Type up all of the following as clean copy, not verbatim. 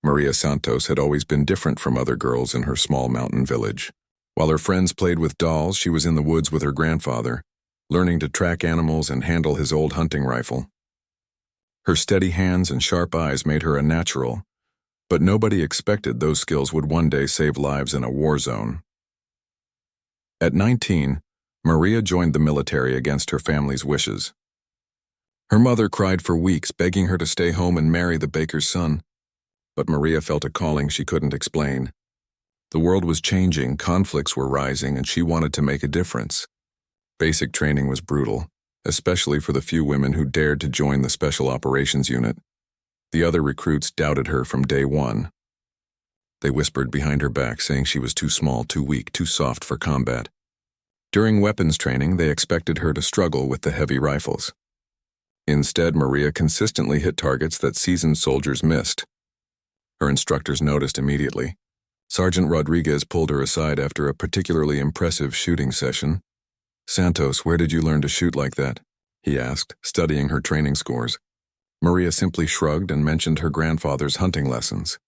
Maria Santos had always been different from other girls in her small mountain village. While her friends played with dolls, she was in the woods with her grandfather, learning to track animals and handle his old hunting rifle. Her steady hands and sharp eyes made her a natural, but nobody expected those skills would one day save lives in a war zone. At 19, Maria joined the military against her family's wishes. Her mother cried for weeks, begging her to stay home and marry the baker's son, but Maria felt a calling she couldn't explain. The world was changing, conflicts were rising, and she wanted to make a difference. Basic training was brutal, especially for the few women who dared to join the Special Operations Unit. The other recruits doubted her from day one. They whispered behind her back, saying she was too small, too weak, too soft for combat. During weapons training, they expected her to struggle with the heavy rifles. Instead, Maria consistently hit targets that seasoned soldiers missed. Her instructors noticed immediately. Sergeant Rodriguez pulled her aside after a particularly impressive shooting session. "Santos, where did you learn to shoot like that?" he asked, studying her training scores. Maria simply shrugged and mentioned her grandfather's hunting lessons.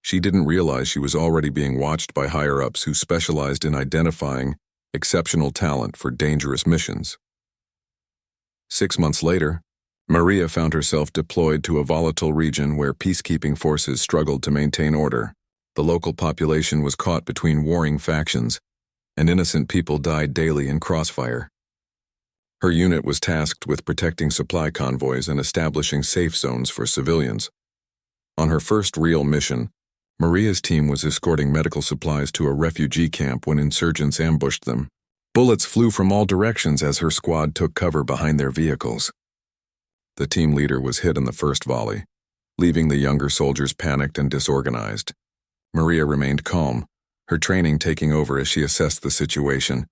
She didn't realize she was already being watched by higher-ups who specialized in identifying exceptional talent for dangerous missions. 6 months later, Maria found herself deployed to a volatile region where peacekeeping forces struggled to maintain order. The local population was caught between warring factions, and innocent people died daily in crossfire. Her unit was tasked with protecting supply convoys and establishing safe zones for civilians. On her first real mission, Maria's team was escorting medical supplies to a refugee camp when insurgents ambushed them. Bullets flew from all directions as her squad took cover behind their vehicles. The team leader was hit in the first volley, leaving the younger soldiers panicked and disorganized. Maria remained calm, her training taking over as she assessed the situation.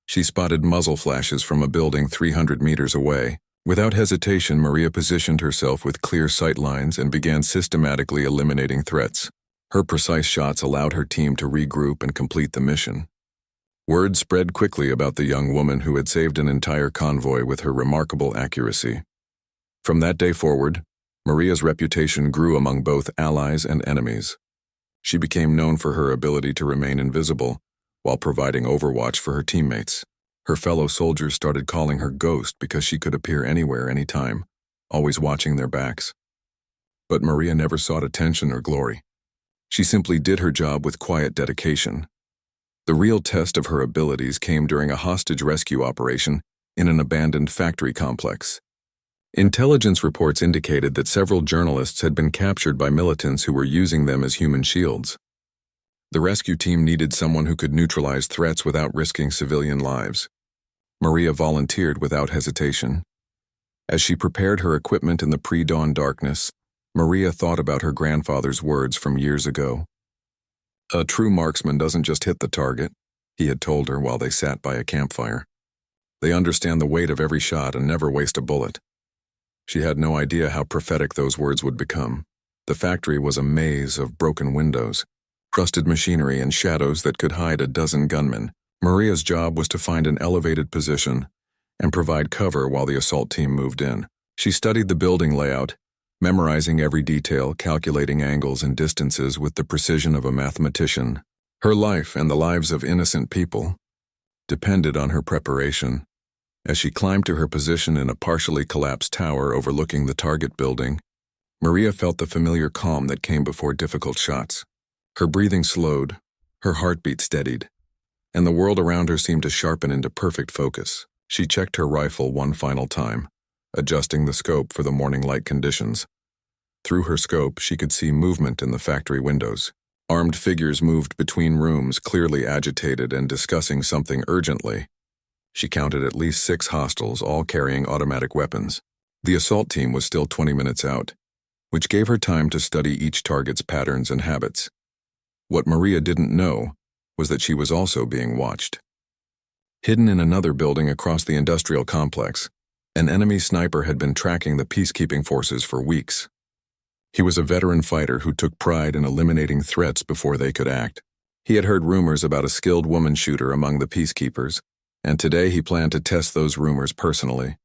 She spotted muzzle flashes from a building 300 meters away. Without hesitation, Maria positioned herself with clear sight lines and began systematically eliminating threats. Her precise shots allowed her team to regroup and complete the mission. Word spread quickly about the young woman who had saved an entire convoy with her remarkable accuracy. From that day forward, Maria's reputation grew among both allies and enemies. She became known for her ability to remain invisible while providing overwatch for her teammates. Her fellow soldiers started calling her Ghost because she could appear anywhere, anytime, always watching their backs. But Maria never sought attention or glory. She simply did her job with quiet dedication. The real test of her abilities came during a hostage rescue operation in an abandoned factory complex. Intelligence reports indicated that several journalists had been captured by militants who were using them as human shields. The rescue team needed someone who could neutralize threats without risking civilian lives. Maria volunteered without hesitation. As she prepared her equipment in the pre-dawn darkness, Maria thought about her grandfather's words from years ago. "A true marksman doesn't just hit the target," he had told her while they sat by a campfire. "They understand the weight of every shot and never waste a bullet." She had no idea how prophetic those words would become. The factory was a maze of broken windows, rusted machinery, and shadows that could hide a dozen gunmen. Maria's job was to find an elevated position and provide cover while the assault team moved in. She studied the building layout, memorizing every detail, calculating angles and distances with the precision of a mathematician. Her life and the lives of innocent people depended on her preparation. As she climbed to her position in a partially collapsed tower overlooking the target building, Maria felt the familiar calm that came before difficult shots. Her breathing slowed, her heartbeat steadied, and the world around her seemed to sharpen into perfect focus. She checked her rifle one final time, adjusting the scope for the morning light conditions. Through her scope, she could see movement in the factory windows. Armed figures moved between rooms, clearly agitated and discussing something urgently. She counted at least 6 hostiles, all carrying automatic weapons. The assault team was still 20 minutes out, which gave her time to study each target's patterns and habits. What Maria didn't know was that she was also being watched. Hidden in another building across the industrial complex, an enemy sniper had been tracking the peacekeeping forces for weeks. He was a veteran fighter who took pride in eliminating threats before they could act. He had heard rumors about a skilled woman shooter among the peacekeepers, and today he planned to test those rumors personally.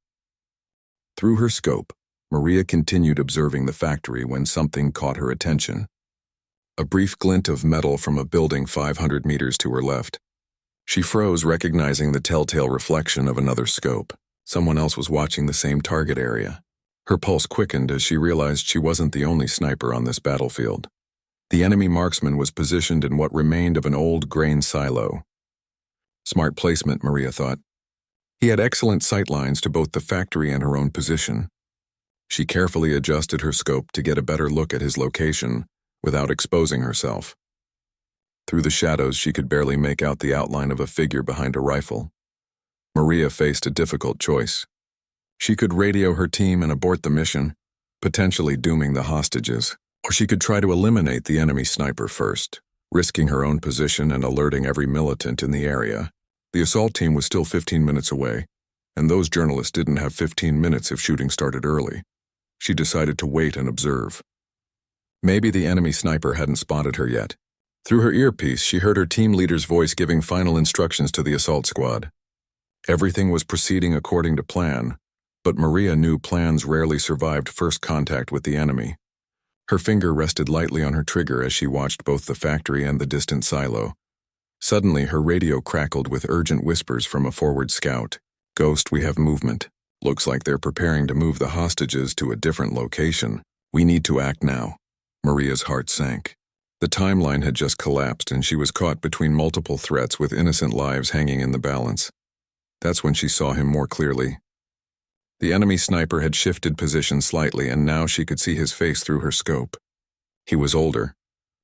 Through her scope, Maria continued observing the factory when something caught her attention. a brief glint of metal from a building 500 meters to her left. She froze, recognizing the telltale reflection of another scope. Someone else was watching the same target area. Her pulse quickened as she realized she wasn't the only sniper on this battlefield. The enemy marksman was positioned in what remained of an old grain silo. Smart placement, Maria thought. He had excellent sight lines to both the factory and her own position. She carefully adjusted her scope to get a better look at his location without exposing herself. Through the shadows, she could barely make out the outline of a figure behind a rifle. Maria faced a difficult choice. She could radio her team and abort the mission, potentially dooming the hostages, or she could try to eliminate the enemy sniper first, risking her own position and alerting every militant in the area. The assault team was still 15 minutes away, and those journalists didn't have 15 minutes if shooting started early. She decided to wait and observe. Maybe the enemy sniper hadn't spotted her yet. Through her earpiece, she heard her team leader's voice giving final instructions to the assault squad. Everything was proceeding according to plan, but Maria knew plans rarely survived first contact with the enemy. Her finger rested lightly on her trigger as she watched both the factory and the distant silo. Suddenly, her radio crackled with urgent whispers from a forward scout. "Ghost, we have movement. Looks like they're preparing to move the hostages to a different location. We need to act now." Maria's heart sank. The timeline had just collapsed and she was caught between multiple threats with innocent lives hanging in the balance. That's when she saw him more clearly. The enemy sniper had shifted position slightly and now she could see his face through her scope. He was older,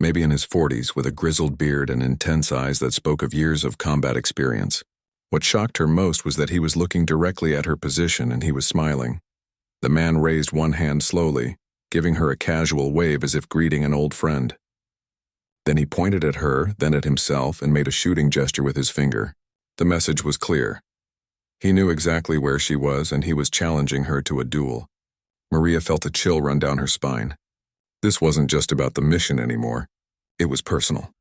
maybe in his 40s, with a grizzled beard and intense eyes that spoke of years of combat experience. What shocked her most was that he was looking directly at her position and he was smiling. The man raised one hand slowly, giving her a casual wave as if greeting an old friend. Then he pointed at her, then at himself, and made a shooting gesture with his finger. The message was clear. He knew exactly where she was, and he was challenging her to a duel. Maria felt a chill run down her spine. This wasn't just about the mission anymore. It was personal.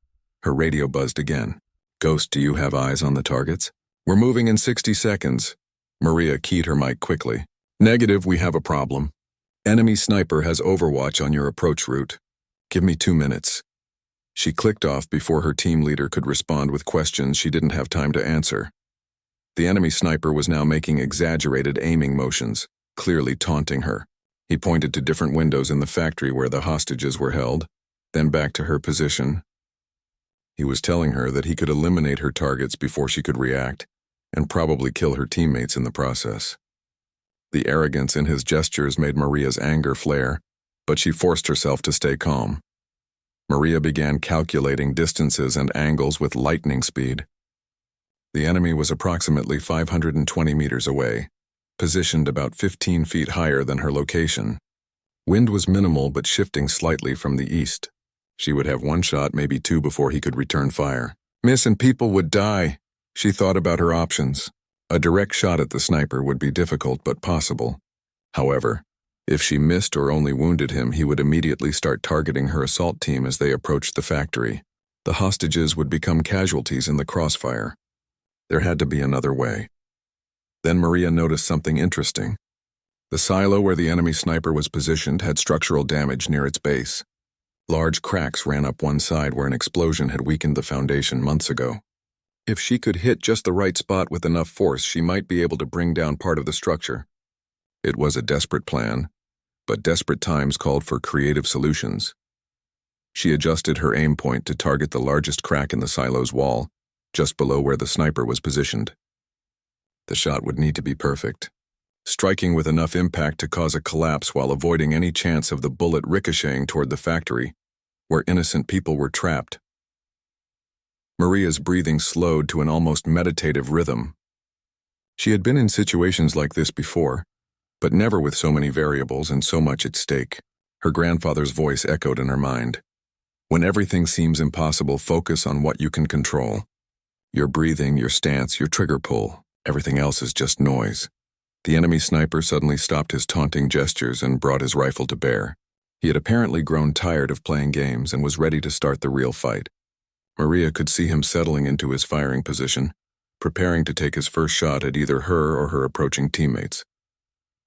Her radio buzzed again. "Ghost, do you have eyes on the targets? We're moving in 60 seconds. Maria keyed her mic quickly. "Negative, we have a problem. Enemy sniper has overwatch on your approach route. Give me 2 minutes. She clicked off before her team leader could respond with questions she didn't have time to answer. The enemy sniper was now making exaggerated aiming motions, clearly taunting her. He pointed to different windows in the factory where the hostages were held, then back to her position. He was telling her that he could eliminate her targets before she could react, and probably kill her teammates in the process. The arrogance in his gestures made Maria's anger flare, but she forced herself to stay calm. Maria began calculating distances and angles with lightning speed. The enemy was approximately 520 meters away, positioned about 15 feet higher than her location. Wind was minimal but shifting slightly from the east. She would have one shot, maybe two, before he could return fire. Miss and people would die. She thought about her options. A direct shot at the sniper would be difficult but possible. However, if she missed or only wounded him, he would immediately start targeting her assault team as they approached the factory. The hostages would become casualties in the crossfire. There had to be another way. Then Maria noticed something interesting. The silo where the enemy sniper was positioned had structural damage near its base. Large cracks ran up one side where an explosion had weakened the foundation months ago. If she could hit just the right spot with enough force, she might be able to bring down part of the structure. It was a desperate plan, but desperate times called for creative solutions. She adjusted her aim point to target the largest crack in the silo's wall, just below where the sniper was positioned. The shot would need to be perfect, striking with enough impact to cause a collapse while avoiding any chance of the bullet ricocheting toward the factory, where innocent people were trapped. Maria's breathing slowed to an almost meditative rhythm. She had been in situations like this before, but never with so many variables and so much at stake. Her grandfather's voice echoed in her mind. When everything seems impossible, focus on what you can control. Your breathing, your stance, your trigger pull. Everything else is just noise. The enemy sniper suddenly stopped his taunting gestures and brought his rifle to bear. He had apparently grown tired of playing games and was ready to start the real fight. Maria could see him settling into his firing position, preparing to take his first shot at either her or her approaching teammates.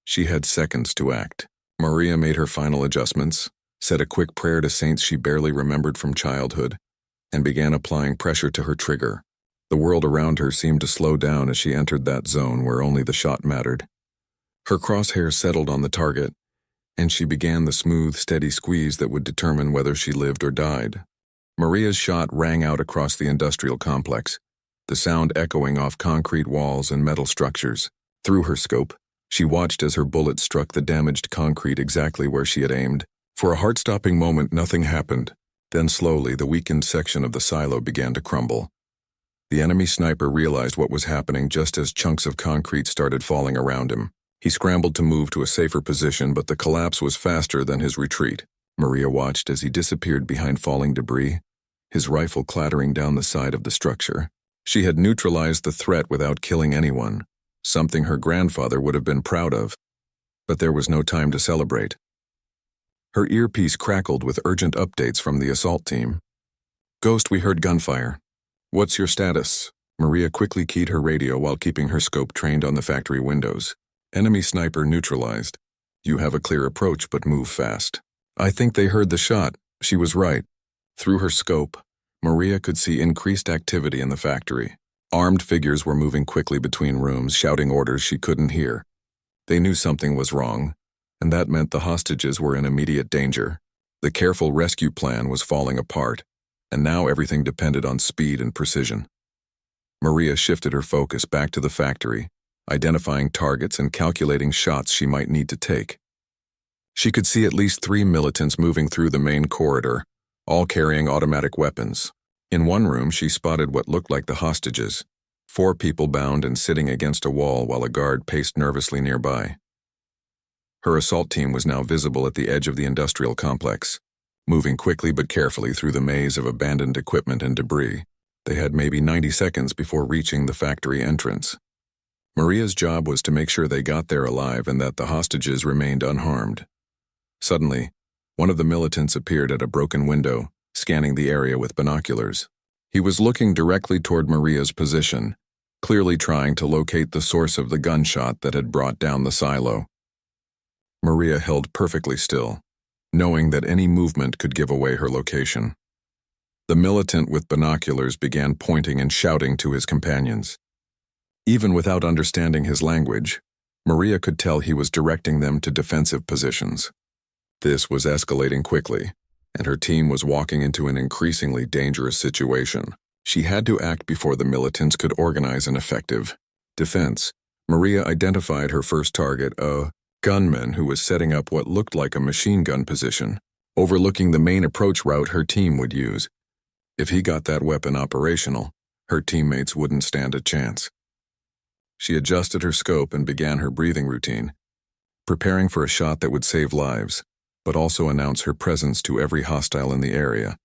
She had seconds to act. Maria made her final adjustments, said a quick prayer to saints she barely remembered from childhood, and began applying pressure to her trigger. The world around her seemed to slow down as she entered that zone where only the shot mattered. Her crosshairs settled on the target, and she began the smooth, steady squeeze that would determine whether she lived or died. Maria's shot rang out across the industrial complex, the sound echoing off concrete walls and metal structures. Through her scope, she watched as her bullet struck the damaged concrete exactly where she had aimed. For a heart-stopping moment, nothing happened. Then slowly, the weakened section of the silo began to crumble. The enemy sniper realized what was happening just as chunks of concrete started falling around him. He scrambled to move to a safer position, but the collapse was faster than his retreat. Maria watched as he disappeared behind falling debris, his rifle clattering down the side of the structure. She had neutralized the threat without killing anyone, something her grandfather would have been proud of. But there was no time to celebrate. Her earpiece crackled with urgent updates from the assault team. "Ghost, we heard gunfire. What's your status?" Maria quickly keyed her radio while keeping her scope trained on the factory windows. "Enemy sniper neutralized. You have a clear approach, but move fast." "I think they heard the shot." She was right. Through her scope, Maria could see increased activity in the factory. Armed figures were moving quickly between rooms, shouting orders she couldn't hear. They knew something was wrong, and that meant the hostages were in immediate danger. The careful rescue plan was falling apart, and now everything depended on speed and precision. Maria shifted her focus back to the factory, identifying targets and calculating shots she might need to take. She could see at least 3 militants moving through the main corridor, all carrying automatic weapons. In one room, she spotted what looked like the hostages, 4 people bound and sitting against a wall while a guard paced nervously nearby. Her assault team was now visible at the edge of the industrial complex, moving quickly but carefully through the maze of abandoned equipment and debris. They had maybe 90 seconds before reaching the factory entrance. Maria's job was to make sure they got there alive and that the hostages remained unharmed. Suddenly, one of the militants appeared at a broken window, scanning the area with binoculars. He was looking directly toward Maria's position, clearly trying to locate the source of the gunshot that had brought down the silo. Maria held perfectly still, knowing that any movement could give away her location. The militant with binoculars began pointing and shouting to his companions. Even without understanding his language, Maria could tell he was directing them to defensive positions. This was escalating quickly, and her team was walking into an increasingly dangerous situation. She had to act before the militants could organize an effective defense. Maria identified her first target, a gunman who was setting up what looked like a machine gun position, overlooking the main approach route her team would use. If he got that weapon operational, her teammates wouldn't stand a chance. She adjusted her scope and began her breathing routine, preparing for a shot that would save lives, but also announce her presence to every hostile in the area.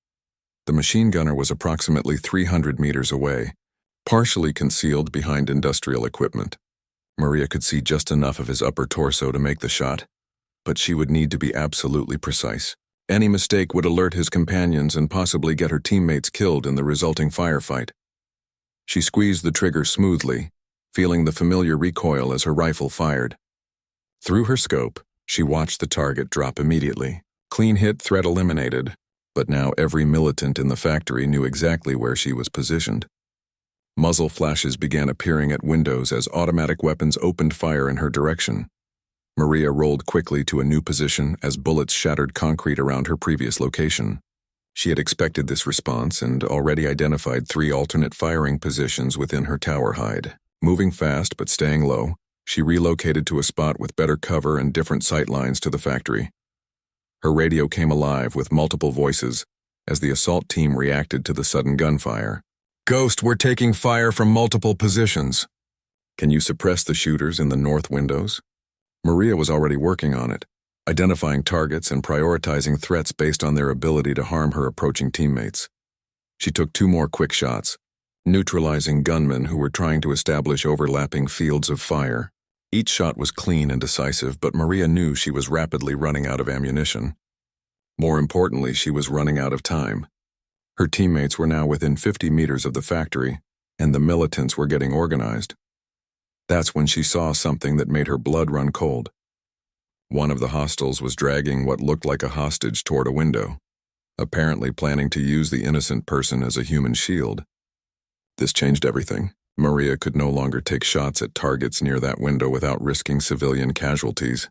The machine gunner was approximately 300 meters away, partially concealed behind industrial equipment. Maria could see just enough of his upper torso to make the shot, but she would need to be absolutely precise. Any mistake would alert his companions and possibly get her teammates killed in the resulting firefight. She squeezed the trigger smoothly, feeling the familiar recoil as her rifle fired. Through her scope, she watched the target drop immediately. Clean hit, threat eliminated, but now every militant in the factory knew exactly where she was positioned. Muzzle flashes began appearing at windows as automatic weapons opened fire in her direction. Maria rolled quickly to a new position as bullets shattered concrete around her previous location. She had expected this response and already identified 3 alternate firing positions within her tower hide. Moving fast but staying low, she relocated to a spot with better cover and different sight lines to the factory. Her radio came alive with multiple voices as the assault team reacted to the sudden gunfire. "Ghost, we're taking fire from multiple positions. Can you suppress the shooters in the north windows?" Maria was already working on it, identifying targets and prioritizing threats based on their ability to harm her approaching teammates. She took 2 more quick shots, neutralizing gunmen who were trying to establish overlapping fields of fire. Each shot was clean and decisive, but Maria knew she was rapidly running out of ammunition. More importantly, she was running out of time. Her teammates were now within 50 meters of the factory, and the militants were getting organized. That's when she saw something that made her blood run cold. One of the hostiles was dragging what looked like a hostage toward a window, apparently planning to use the innocent person as a human shield. This changed everything. Maria could no longer take shots at targets near that window without risking civilian casualties.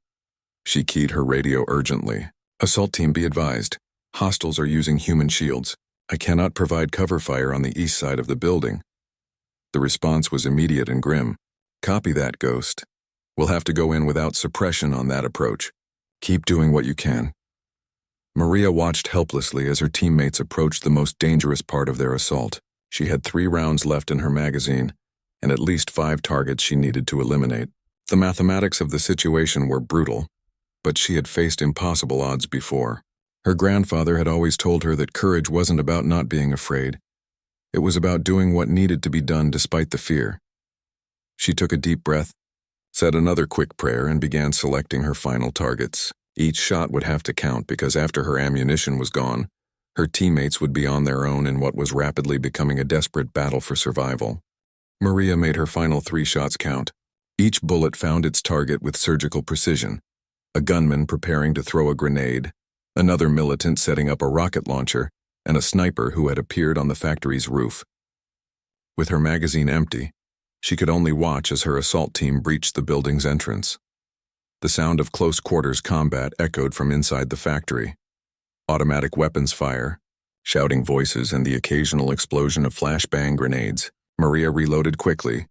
She keyed her radio urgently. "Assault team, be advised. Hostiles are using human shields. I cannot provide cover fire on the east side of the building." The response was immediate and grim. "Copy that, Ghost. We'll have to go in without suppression on that approach. Keep doing what you can." Maria watched helplessly as her teammates approached the most dangerous part of their assault. She had 3 rounds left in her magazine, and at least 5 targets she needed to eliminate. The mathematics of the situation were brutal, but she had faced impossible odds before. Her grandfather had always told her that courage wasn't about not being afraid. It was about doing what needed to be done despite the fear. She took a deep breath, said another quick prayer, and began selecting her final targets. Each shot would have to count because after her ammunition was gone, her teammates would be on their own in what was rapidly becoming a desperate battle for survival. Maria made her final 3 shots count. Each bullet found its target with surgical precision. A gunman preparing to throw a grenade, another militant setting up a rocket launcher, and a sniper who had appeared on the factory's roof. With her magazine empty, she could only watch as her assault team breached the building's entrance. The sound of close-quarters combat echoed from inside the factory. Automatic weapons fire, shouting voices, and the occasional explosion of flashbang grenades. Maria reloaded quickly,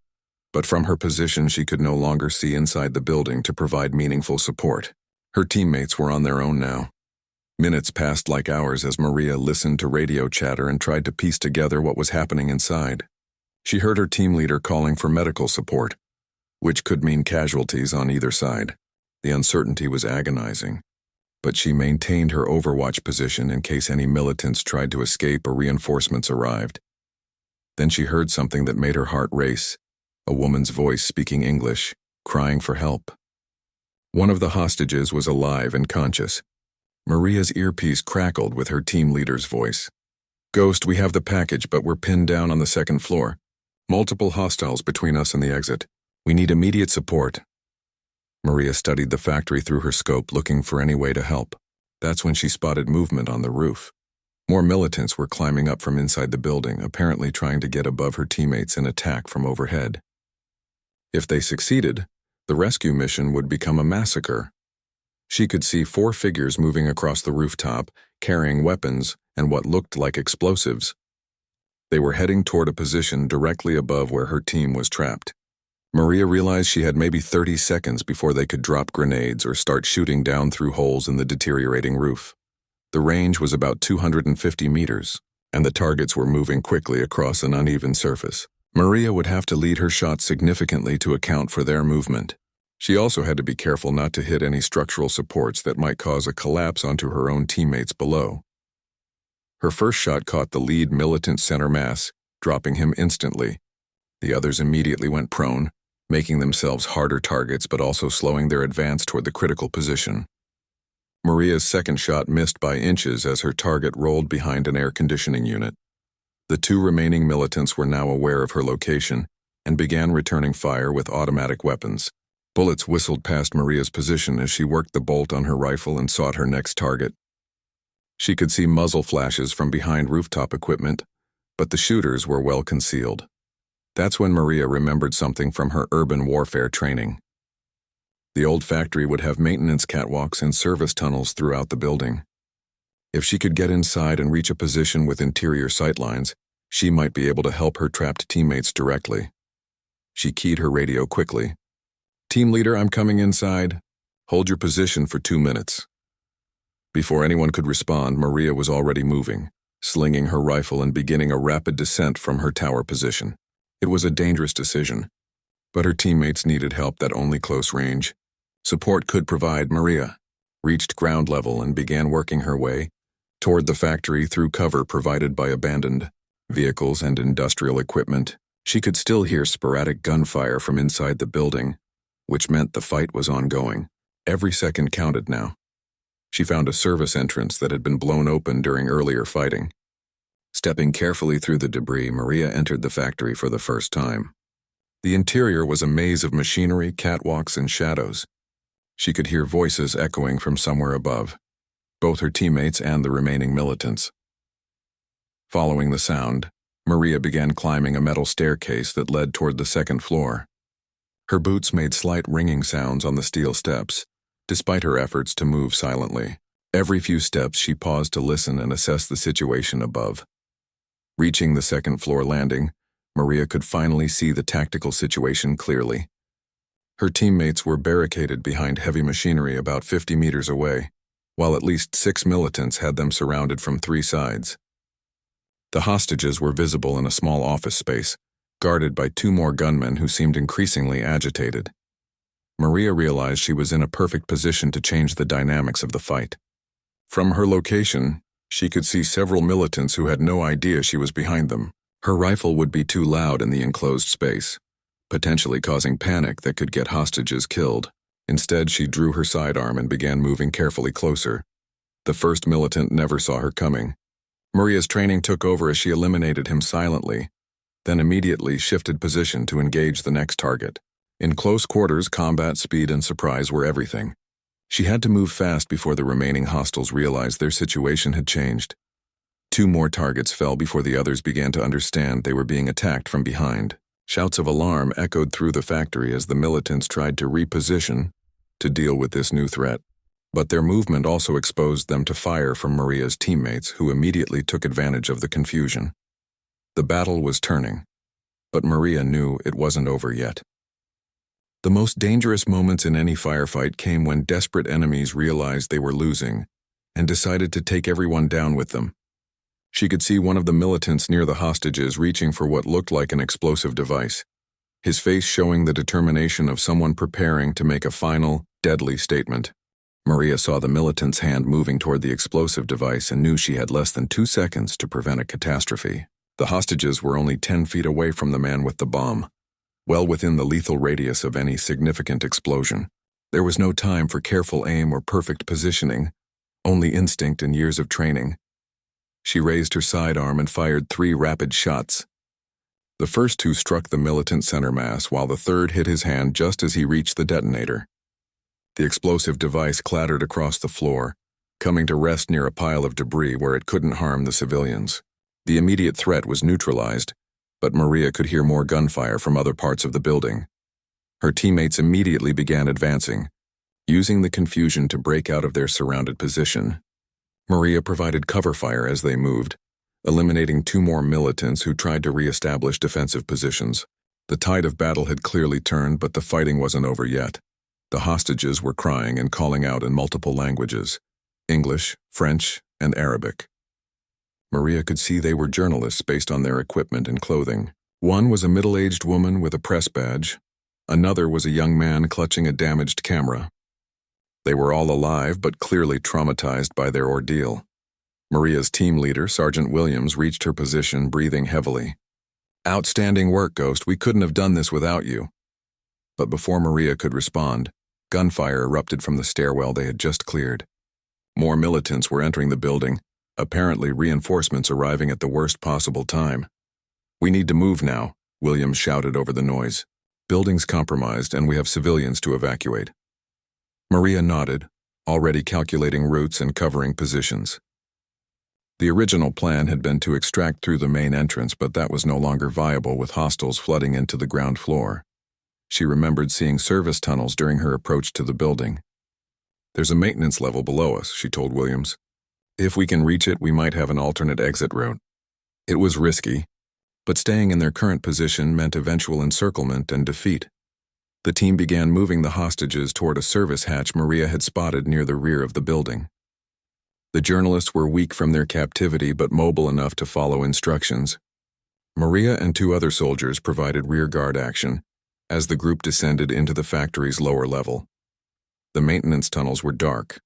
but from her position she could no longer see inside the building to provide meaningful support. Her teammates were on their own now. Minutes passed like hours as Maria listened to radio chatter and tried to piece together what was happening inside. She heard her team leader calling for medical support, which could mean casualties on either side. The uncertainty was agonizing, but she maintained her overwatch position in case any militants tried to escape or reinforcements arrived. Then she heard something that made her heart race, a woman's voice speaking English, crying for help. One of the hostages was alive and conscious. Maria's earpiece crackled with her team leader's voice. "Ghost, we have the package, but we're pinned down on the 2nd floor. Multiple hostiles between us and the exit. We need immediate support." Maria studied the factory through her scope, looking for any way to help. That's when she spotted movement on the roof. More militants were climbing up from inside the building, apparently trying to get above her teammates and attack from overhead. If they succeeded, the rescue mission would become a massacre. She could see 4 figures moving across the rooftop, carrying weapons and what looked like explosives. They were heading toward a position directly above where her team was trapped. Maria realized she had maybe 30 seconds before they could drop grenades or start shooting down through holes in the deteriorating roof. The range was about 250 meters, and the targets were moving quickly across an uneven surface. Maria would have to lead her shots significantly to account for their movement. She also had to be careful not to hit any structural supports that might cause a collapse onto her own teammates below. Her first shot caught the lead militant center mass, dropping him instantly. The others immediately went prone, making themselves harder targets but also slowing their advance toward the critical position. Maria's second shot missed by inches as her target rolled behind an air conditioning unit. The 2 remaining militants were now aware of her location and began returning fire with automatic weapons. Bullets whistled past Maria's position as she worked the bolt on her rifle and sought her next target. She could see muzzle flashes from behind rooftop equipment, but the shooters were well concealed. That's when Maria remembered something from her urban warfare training. The old factory would have maintenance catwalks and service tunnels throughout the building. If she could get inside and reach a position with interior sightlines, she might be able to help her trapped teammates directly. She keyed her radio quickly. "Team leader, I'm coming inside. Hold your position for 2 minutes." Before anyone could respond, Maria was already moving, slinging her rifle and beginning a rapid descent from her tower position. It was a dangerous decision, but her teammates needed help at only close range. Support could provide. Maria reached ground level and began working her way toward the factory through cover provided by abandoned vehicles and industrial equipment. She could still hear sporadic gunfire from inside the building, which meant the fight was ongoing. Every second counted now. She found a service entrance that had been blown open during earlier fighting. Stepping carefully through the debris, Maria entered the factory for the first time. The interior was a maze of machinery, catwalks, and shadows. She could hear voices echoing from somewhere above, both her teammates and the remaining militants. Following the sound, Maria began climbing a metal staircase that led toward the second floor. Her boots made slight ringing sounds on the steel steps, despite her efforts to move silently. Every few steps she paused to listen and assess the situation above. Reaching the second floor landing, Maria could finally see the tactical situation clearly. Her teammates were barricaded behind heavy machinery about 50 meters away, while at least 6 militants had them surrounded from 3 sides. The hostages were visible in a small office space, guarded by 2 more gunmen who seemed increasingly agitated. Maria realized she was in a perfect position to change the dynamics of the fight. From her location, she could see several militants who had no idea she was behind them. Her rifle would be too loud in the enclosed space, potentially causing panic that could get hostages killed. Instead, she drew her sidearm and began moving carefully closer. The first militant never saw her coming. Maria's training took over as she eliminated him silently, then immediately shifted position to engage the next target. In close quarters, combat speed and surprise were everything. She had to move fast before the remaining hostiles realized their situation had changed. 2 more targets fell before the others began to understand they were being attacked from behind. Shouts of alarm echoed through the factory as the militants tried to reposition to deal with this new threat. But their movement also exposed them to fire from Maria's teammates, who immediately took advantage of the confusion. The battle was turning, but Maria knew it wasn't over yet. The most dangerous moments in any firefight came when desperate enemies realized they were losing and decided to take everyone down with them. She could see one of the militants near the hostages reaching for what looked like an explosive device, his face showing the determination of someone preparing to make a final, deadly statement. Maria saw the militant's hand moving toward the explosive device and knew she had less than 2 seconds to prevent a catastrophe. The hostages were only 10 feet away from the man with the bomb, well within the lethal radius of any significant explosion. There was no time for careful aim or perfect positioning, only instinct and years of training. She raised her sidearm and fired 3 rapid shots. The first 2 struck the militant center mass, while the third hit his hand just as he reached the detonator. The explosive device clattered across the floor, coming to rest near a pile of debris where it couldn't harm the civilians. The immediate threat was neutralized, but Maria could hear more gunfire from other parts of the building. Her teammates immediately began advancing, using the confusion to break out of their surrounded position. Maria provided cover fire as they moved, eliminating 2 more militants who tried to re-establish defensive positions. The tide of battle had clearly turned, but the fighting wasn't over yet. The hostages were crying and calling out in multiple languages: English, French, and Arabic. Maria could see they were journalists based on their equipment and clothing. One was a middle-aged woman with a press badge. Another was a young man clutching a damaged camera. They were all alive but clearly traumatized by their ordeal. Maria's team leader, Sergeant Williams, reached her position, breathing heavily. "Outstanding work, Ghost. We couldn't have done this without you." But before Maria could respond, gunfire erupted from the stairwell they had just cleared. More militants were entering the building, apparently reinforcements arriving at the worst possible time. "We need to move now," Williams shouted over the noise. "Building's compromised and we have civilians to evacuate." Maria nodded, already calculating routes and covering positions. The original plan had been to extract through the main entrance, but that was no longer viable with hostiles flooding into the ground floor. She remembered seeing service tunnels during her approach to the building. "There's a maintenance level below us," she told Williams. "If we can reach it, we might have an alternate exit route." It was risky, but staying in their current position meant eventual encirclement and defeat. The team began moving the hostages toward a service hatch Maria had spotted near the rear of the building. The journalists were weak from their captivity but mobile enough to follow instructions. Maria and 2 other soldiers provided rearguard action as the group descended into the factory's lower level. The maintenance tunnels were dark,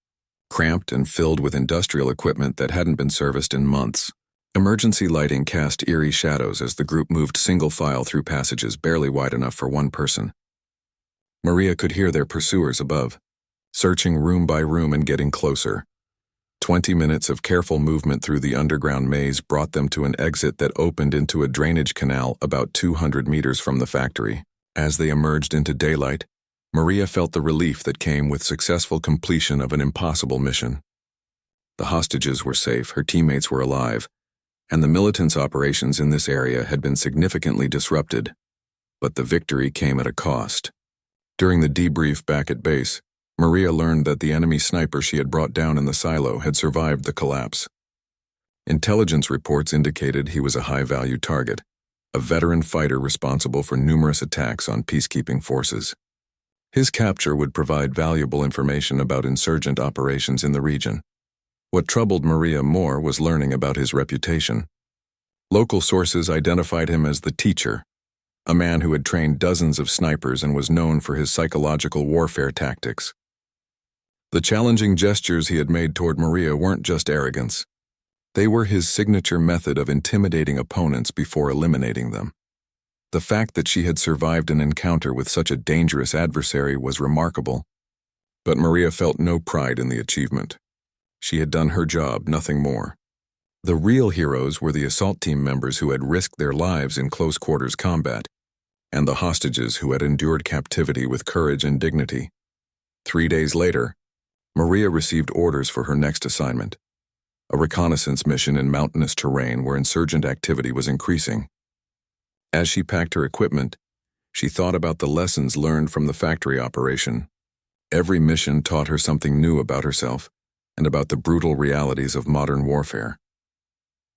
cramped and filled with industrial equipment that hadn't been serviced in months. Emergency lighting cast eerie shadows as the group moved single file through passages barely wide enough for 1 person. Maria could hear their pursuers above, searching room by room and getting closer. 20 minutes of careful movement through the underground maze brought them to an exit that opened into a drainage canal about 200 meters from the factory. As they emerged into daylight, Maria felt the relief that came with successful completion of an impossible mission. The hostages were safe, her teammates were alive, and the militants' operations in this area had been significantly disrupted. But the victory came at a cost. During the debrief back at base, Maria learned that the enemy sniper she had brought down in the silo had survived the collapse. Intelligence reports indicated he was a high-value target, a veteran fighter responsible for numerous attacks on peacekeeping forces. His capture would provide valuable information about insurgent operations in the region. What troubled Maria more was learning about his reputation. Local sources identified him as the Teacher, a man who had trained dozens of snipers and was known for his psychological warfare tactics. The challenging gestures he had made toward Maria weren't just arrogance. They were his signature method of intimidating opponents before eliminating them. The fact that she had survived an encounter with such a dangerous adversary was remarkable, but Maria felt no pride in the achievement. She had done her job, nothing more. The real heroes were the assault team members who had risked their lives in close-quarters combat, and the hostages who had endured captivity with courage and dignity. 3 days later, Maria received orders for her next assignment, a reconnaissance mission in mountainous terrain where insurgent activity was increasing. As she packed her equipment, she thought about the lessons learned from the factory operation. Every mission taught her something new about herself and about the brutal realities of modern warfare.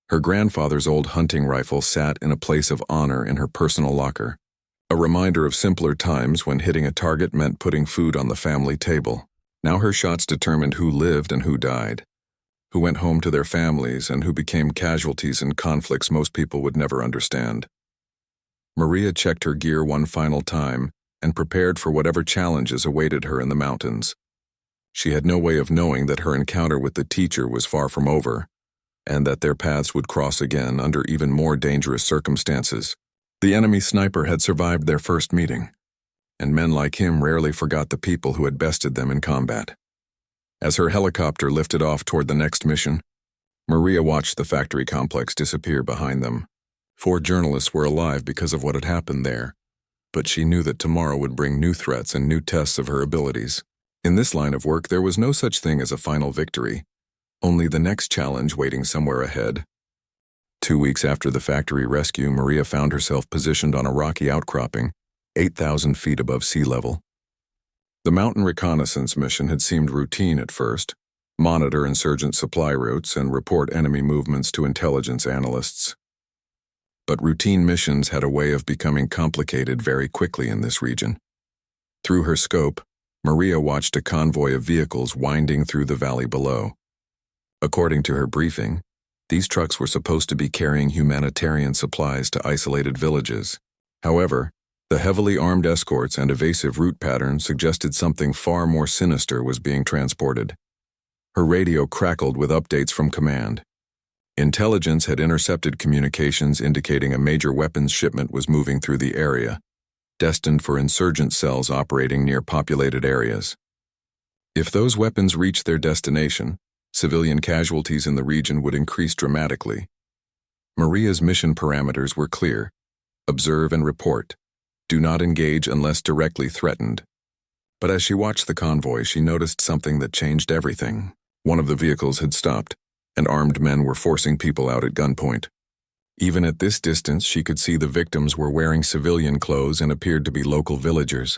Her grandfather's old hunting rifle sat in a place of honor in her personal locker, a reminder of simpler times when hitting a target meant putting food on the family table. Now her shots determined who lived and who died, who went home to their families and who became casualties in conflicts most people would never understand. Maria checked her gear one final time and prepared for whatever challenges awaited her in the mountains. She had no way of knowing that her encounter with the Teacher was far from over, and that their paths would cross again under even more dangerous circumstances. The enemy sniper had survived their first meeting, and men like him rarely forgot the people who had bested them in combat. As her helicopter lifted off toward the next mission, Maria watched the factory complex disappear behind them. 4 journalists were alive because of what had happened there, but she knew that tomorrow would bring new threats and new tests of her abilities. In this line of work, there was no such thing as a final victory, only the next challenge waiting somewhere ahead. 2 weeks after the factory rescue, Maria found herself positioned on a rocky outcropping, 8,000 feet above sea level. The mountain reconnaissance mission had seemed routine at first: monitor insurgent supply routes and report enemy movements to intelligence analysts. But routine missions had a way of becoming complicated very quickly in this region. Through her scope, Maria watched a convoy of vehicles winding through the valley below. According to her briefing, these trucks were supposed to be carrying humanitarian supplies to isolated villages. However, the heavily armed escorts and evasive route patterns suggested something far more sinister was being transported. Her radio crackled with updates from command. Intelligence had intercepted communications indicating a major weapons shipment was moving through the area, destined for insurgent cells operating near populated areas. If those weapons reached their destination, civilian casualties in the region would increase dramatically. Maria's mission parameters were clear: observe and report. Do not engage unless directly threatened. But as she watched the convoy, she noticed something that changed everything. One of the vehicles had stopped, and armed men were forcing people out at gunpoint. Even at this distance, she could see the victims were wearing civilian clothes and appeared to be local villagers.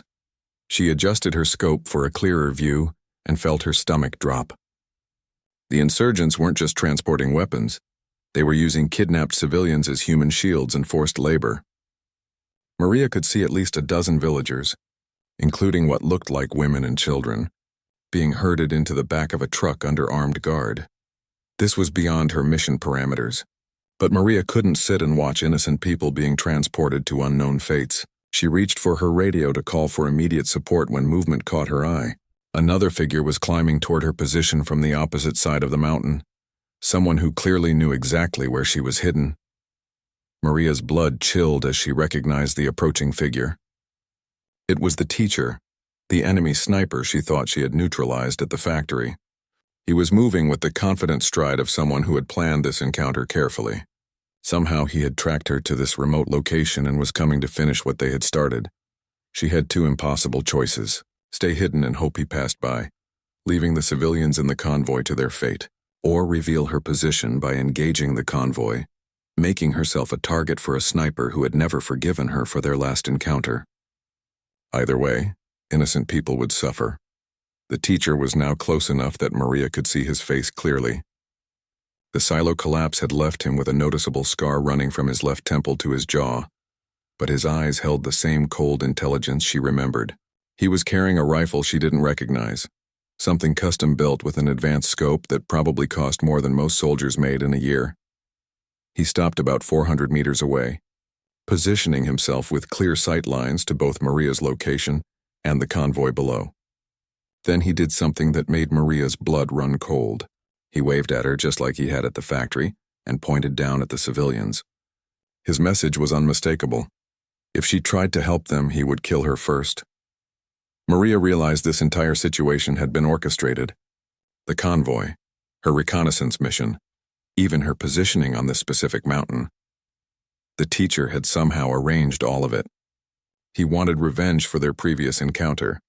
She adjusted her scope for a clearer view and felt her stomach drop. The insurgents weren't just transporting weapons. They were using kidnapped civilians as human shields and forced labor. Maria could see at least a dozen villagers, including what looked like women and children, being herded into the back of a truck under armed guard. This was beyond her mission parameters, but Maria couldn't sit and watch innocent people being transported to unknown fates. She reached for her radio to call for immediate support when movement caught her eye. Another figure was climbing toward her position from the opposite side of the mountain, someone who clearly knew exactly where she was hidden. Maria's blood chilled as she recognized the approaching figure. It was the Teacher, the enemy sniper she thought she had neutralized at the factory. He was moving with the confident stride of someone who had planned this encounter carefully. Somehow he had tracked her to this remote location and was coming to finish what they had started. She had 2 impossible choices: stay hidden and hope he passed by, leaving the civilians in the convoy to their fate, or reveal her position by engaging the convoy, making herself a target for a sniper who had never forgiven her for their last encounter. Either way, innocent people would suffer. The teacher was now close enough that Maria could see his face clearly. The silo collapse had left him with a noticeable scar running from his left temple to his jaw, but his eyes held the same cold intelligence she remembered. He was carrying a rifle she didn't recognize, something custom-built with an advanced scope that probably cost more than most soldiers made in a year. He stopped about 400 meters away, positioning himself with clear sight lines to both Maria's location and the convoy below. Then he did something that made Maria's blood run cold. He waved at her just like he had at the factory and pointed down at the civilians. His message was unmistakable. If she tried to help them, he would kill her first. Maria realized this entire situation had been orchestrated. The convoy, her reconnaissance mission, even her positioning on this specific mountain. The teacher had somehow arranged all of it. He wanted revenge for their previous encounter,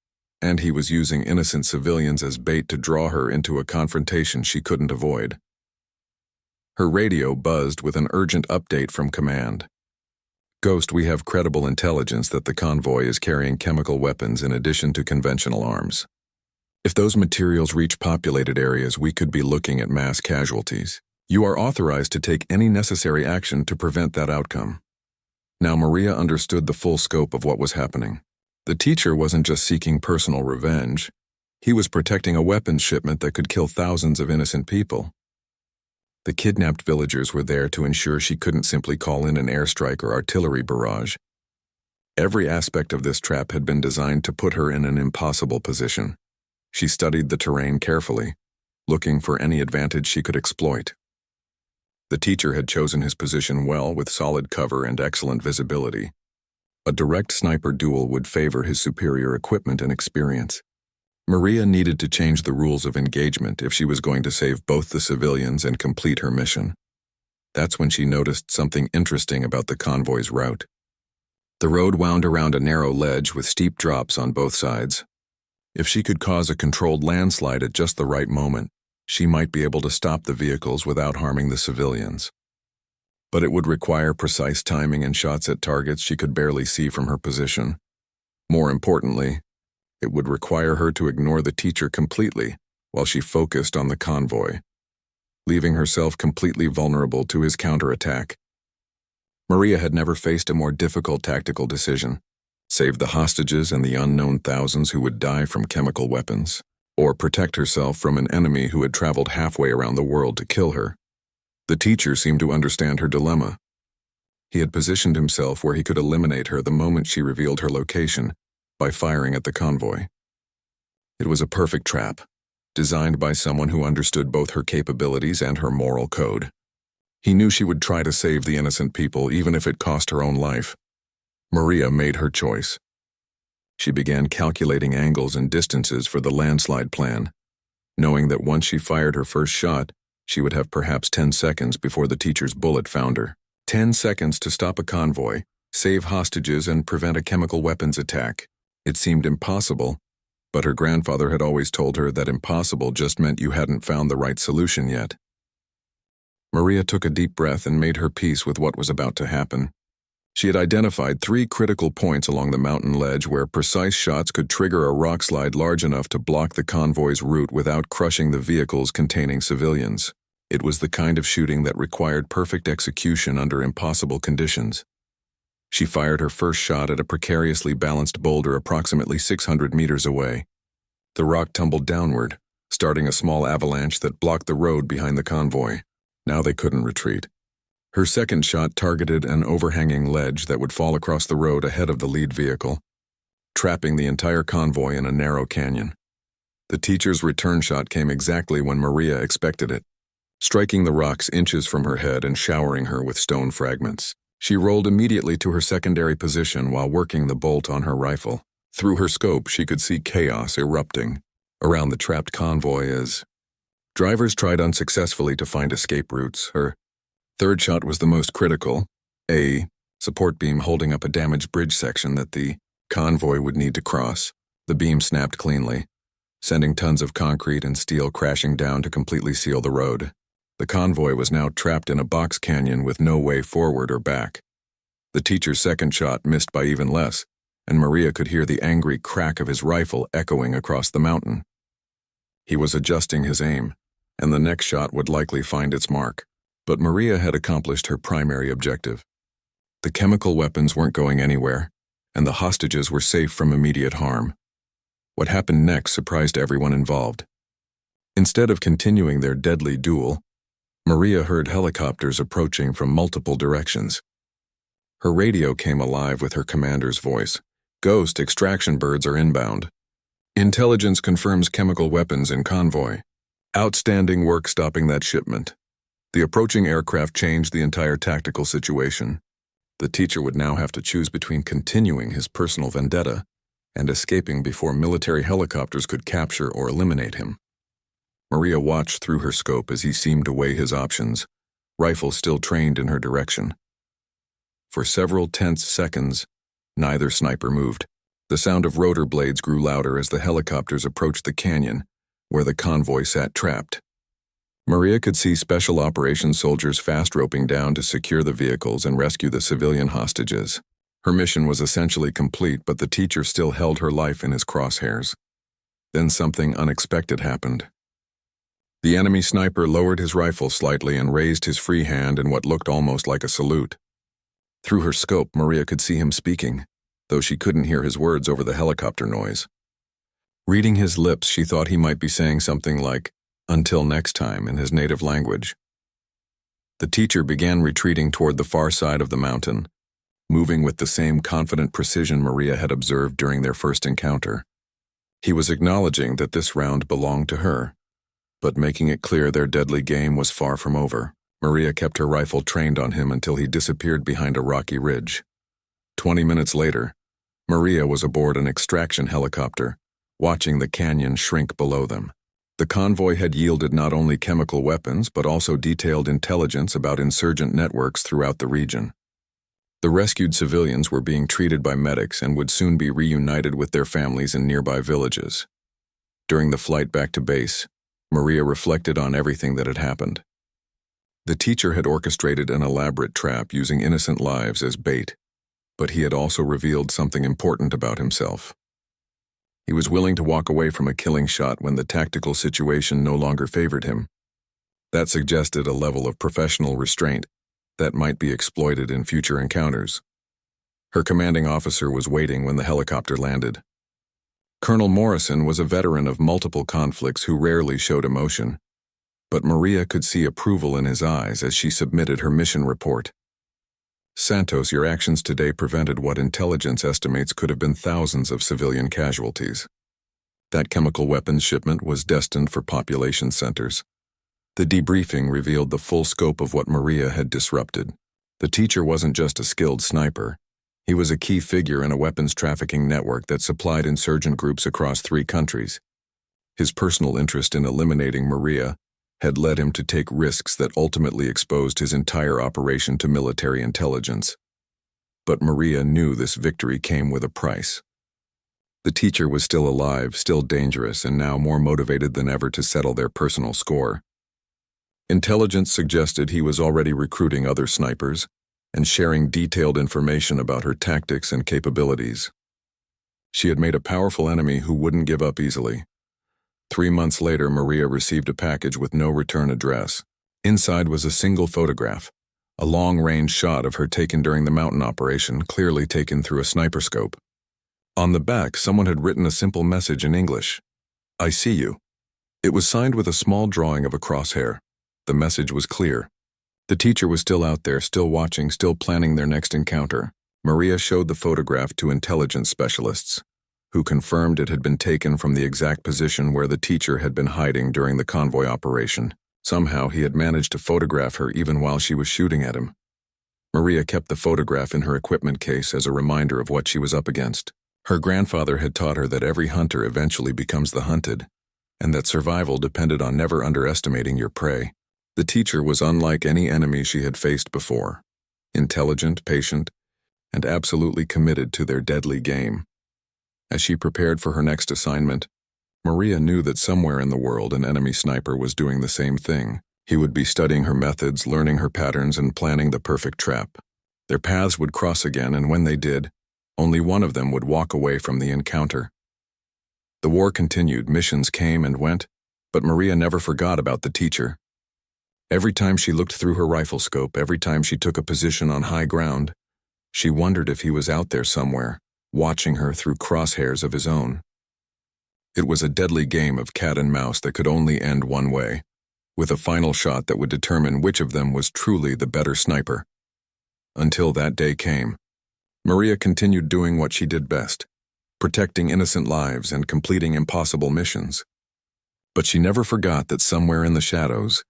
and he was using innocent civilians as bait to draw her into a confrontation she couldn't avoid. Her radio buzzed with an urgent update from command. "Ghost, we have credible intelligence that the convoy is carrying chemical weapons in addition to conventional arms. If those materials reach populated areas, we could be looking at mass casualties. You are authorized to take any necessary action to prevent that outcome." Now Maria understood the full scope of what was happening. The teacher wasn't just seeking personal revenge. He was protecting a weapons shipment that could kill thousands of innocent people. The kidnapped villagers were there to ensure she couldn't simply call in an airstrike or artillery barrage. Every aspect of this trap had been designed to put her in an impossible position. She studied the terrain carefully, looking for any advantage she could exploit. The teacher had chosen his position well with solid cover and excellent visibility. A direct sniper duel would favor his superior equipment and experience. Maria needed to change the rules of engagement if she was going to save both the civilians and complete her mission. That's when she noticed something interesting about the convoy's route. The road wound around a narrow ledge with steep drops on both sides. If she could cause a controlled landslide at just the right moment, she might be able to stop the vehicles without harming the civilians. But it would require precise timing and shots at targets she could barely see from her position. More importantly, it would require her to ignore the teacher completely while she focused on the convoy, leaving herself completely vulnerable to his counterattack. Maria had never faced a more difficult tactical decision: save the hostages and the unknown thousands who would die from chemical weapons, or protect herself from an enemy who had traveled halfway around the world to kill her. The teacher seemed to understand her dilemma. He had positioned himself where he could eliminate her the moment she revealed her location by firing at the convoy. It was a perfect trap, designed by someone who understood both her capabilities and her moral code. He knew she would try to save the innocent people even if it cost her own life. Maria made her choice. She began calculating angles and distances for the landslide plan, knowing that once she fired her first shot, she would have perhaps 10 seconds before the teacher's bullet found her. 10 seconds to stop a convoy, save hostages, and prevent a chemical weapons attack. It seemed impossible, but her grandfather had always told her that impossible just meant you hadn't found the right solution yet. Maria took a deep breath and made her peace with what was about to happen. She had identified 3 critical points along the mountain ledge where precise shots could trigger a rockslide large enough to block the convoy's route without crushing the vehicles containing civilians. It was the kind of shooting that required perfect execution under impossible conditions. She fired her first shot at a precariously balanced boulder approximately 600 meters away. The rock tumbled downward, starting a small avalanche that blocked the road behind the convoy. Now they couldn't retreat. Her second shot targeted an overhanging ledge that would fall across the road ahead of the lead vehicle, trapping the entire convoy in a narrow canyon. The teacher's return shot came exactly when Maria expected it, striking the rocks inches from her head and showering her with stone fragments. She rolled immediately to her secondary position while working the bolt on her rifle. Through her scope, she could see chaos erupting around the trapped convoy as drivers tried unsuccessfully to find escape routes. Her third shot was the most critical, a support beam holding up a damaged bridge section that the convoy would need to cross. The beam snapped cleanly, sending tons of concrete and steel crashing down to completely seal the road. The convoy was now trapped in a box canyon with no way forward or back. The teacher's second shot missed by even less, and Maria could hear the angry crack of his rifle echoing across the mountain. He was adjusting his aim, and the next shot would likely find its mark. But Maria had accomplished her primary objective. The chemical weapons weren't going anywhere, and the hostages were safe from immediate harm. What happened next surprised everyone involved. Instead of continuing their deadly duel, Maria heard helicopters approaching from multiple directions. Her radio came alive with her commander's voice. "Ghost, extraction birds are inbound. Intelligence confirms chemical weapons in convoy. Outstanding work stopping that shipment." The approaching aircraft changed the entire tactical situation. The teacher would now have to choose between continuing his personal vendetta and escaping before military helicopters could capture or eliminate him. Maria watched through her scope as he seemed to weigh his options, rifle still trained in her direction. For several tense seconds, neither sniper moved. The sound of rotor blades grew louder as the helicopters approached the canyon, where the convoy sat trapped. Maria could see special operations soldiers fast roping down to secure the vehicles and rescue the civilian hostages. Her mission was essentially complete, but the teacher still held her life in his crosshairs. Then something unexpected happened. The enemy sniper lowered his rifle slightly and raised his free hand in what looked almost like a salute. Through her scope, Maria could see him speaking, though she couldn't hear his words over the helicopter noise. Reading his lips, she thought he might be saying something like, "Until next time," in his native language. The teacher began retreating toward the far side of the mountain, moving with the same confident precision Maria had observed during their first encounter. He was acknowledging that this round belonged to her, but making it clear their deadly game was far from over. Maria kept her rifle trained on him until he disappeared behind a rocky ridge. 20 minutes later, Maria was aboard an extraction helicopter, watching the canyon shrink below them. The convoy had yielded not only chemical weapons but also detailed intelligence about insurgent networks throughout the region. The rescued civilians were being treated by medics and would soon be reunited with their families in nearby villages. During the flight back to base, Maria reflected on everything that had happened. The teacher had orchestrated an elaborate trap using innocent lives as bait, but he had also revealed something important about himself. He was willing to walk away from a killing shot when the tactical situation no longer favored him. That suggested a level of professional restraint that might be exploited in future encounters. Her commanding officer was waiting when the helicopter landed. Colonel Morrison was a veteran of multiple conflicts who rarely showed emotion, but Maria could see approval in his eyes as she submitted her mission report. "Santos, your actions today prevented what intelligence estimates could have been thousands of civilian casualties. That chemical weapons shipment was destined for population centers." The debriefing revealed the full scope of what Maria had disrupted. The teacher wasn't just a skilled sniper. He was a key figure in a weapons trafficking network that supplied insurgent groups across 3 countries. His personal interest in eliminating Maria had led him to take risks that ultimately exposed his entire operation to military intelligence. But Maria knew this victory came with a price. The teacher was still alive, still dangerous, and now more motivated than ever to settle their personal score. Intelligence suggested he was already recruiting other snipers and sharing detailed information about her tactics and capabilities. She had made a powerful enemy who wouldn't give up easily. 3 months later, Maria received a package with no return address. Inside was a single photograph, a long-range shot of her taken during the mountain operation, clearly taken through a sniper scope. On the back, someone had written a simple message in English: "I see you." It was signed with a small drawing of a crosshair. The message was clear. The teacher was still out there, still watching, still planning their next encounter. Maria showed the photograph to intelligence specialists, who confirmed it had been taken from the exact position where the teacher had been hiding during the convoy operation. Somehow he had managed to photograph her even while she was shooting at him. Maria kept the photograph in her equipment case as a reminder of what she was up against. Her grandfather had taught her that every hunter eventually becomes the hunted, and that survival depended on never underestimating your prey. The teacher was unlike any enemy she had faced before: intelligent, patient, and absolutely committed to their deadly game. As she prepared for her next assignment, Maria knew that somewhere in the world an enemy sniper was doing the same thing. He would be studying her methods, learning her patterns, and planning the perfect trap. Their paths would cross again, and when they did, only one of them would walk away from the encounter. The war continued, missions came and went, but Maria never forgot about the teacher. Every time she looked through her rifle scope, every time she took a position on high ground, she wondered if he was out there somewhere, watching her through crosshairs of his own. It was a deadly game of cat and mouse that could only end one way, with a final shot that would determine which of them was truly the better sniper. Until that day came, Maria continued doing what she did best, protecting innocent lives and completing impossible missions. But she never forgot that somewhere in the shadows,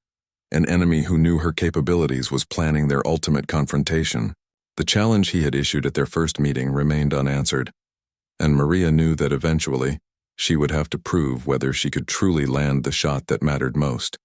an enemy who knew her capabilities was planning their ultimate confrontation. The challenge he had issued at their first meeting remained unanswered, and Maria knew that eventually she would have to prove whether she could truly land the shot that mattered most.